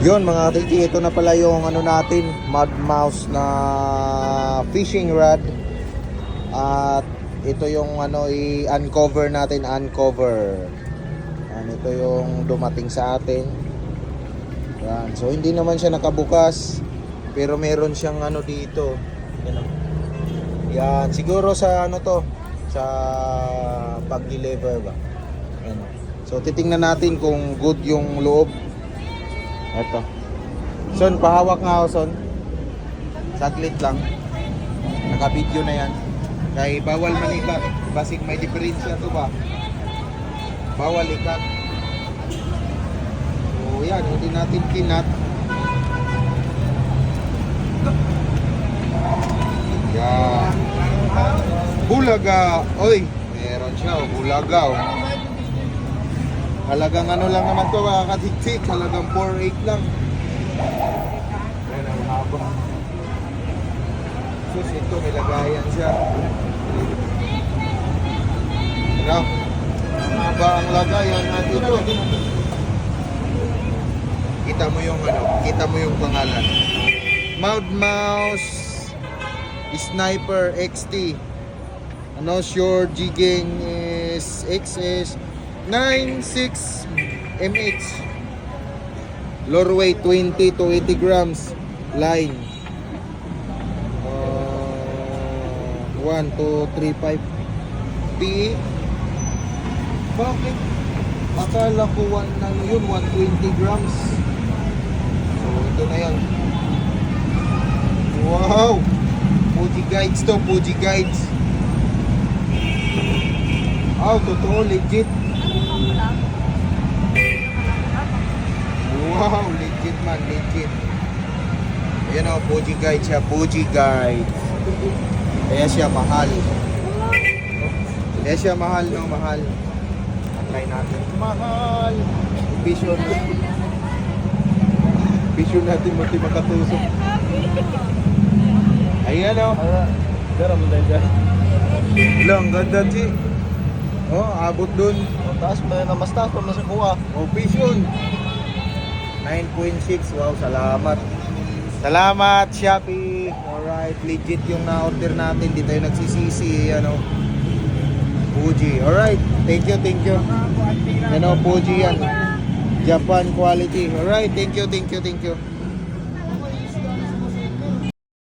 Yun mga titi, ito na pala yung ano natin, mud mouse na fishing rod. At ito yung ano i-uncover natin, uncover. Yan, ito yung dumating sa atin. Yan. So hindi naman siya nakabukas, pero meron siyang ano dito. Yan, yan. Siguro sa ano to, sa pag-deliver ba. Yan. So titingnan natin kung good yung loob. Ito. Son, pahawak nga ako, Son. Saglit lang. Naka-video na yan. Kaya bawal manikat. Basig may diferensya to ba? Bawal ikat. So yan, hindi natin kinat. Yan. Bulaga. Oy, meron siya, oh. Bulaga, oh. Halagang ano lang naman to mga katiktik. Halagang 4.8 lang. Ayan ang haba. Sus, ito may lagayan siya. Ano? Haba ang lagayan natin ito. Kita mo yung ano, kita mo yung pangalan. Mud Mouse Sniper XT. Ano, sure Jigging is XS 96 mH. Lure weight 20 to 80 grams. Line 1, 2, 3, 5 PE. Bakit? Akala ko 1 ano yun, 120 grams. So ito na yan. Wow! Fuji Guides to, Fuji Guides. Oh, totoo, legit. Wow, legit man, legit. Ayan o, Fuji Guide siya, Fuji Guide. Kaya siya mahal. Kaya siya mahal, no, mahal. Try natin. Mahal. Vision. Vision natin, mati makatusok. Ayan o. Pero mo tayo dyan. Ilang, ganda, Chi. Oh, abot dun. Taas mo na mas taas pa mas kuha. Oh, vision. 9.6. Wow, salamat. Salamat, Shopee. Alright, legit yung na-order natin. Di tayo nagsisisi. Ano, Fuji. Alright, thank you, thank you. Ano, Fuji yan. Japan quality. Alright, thank you, thank you, thank you.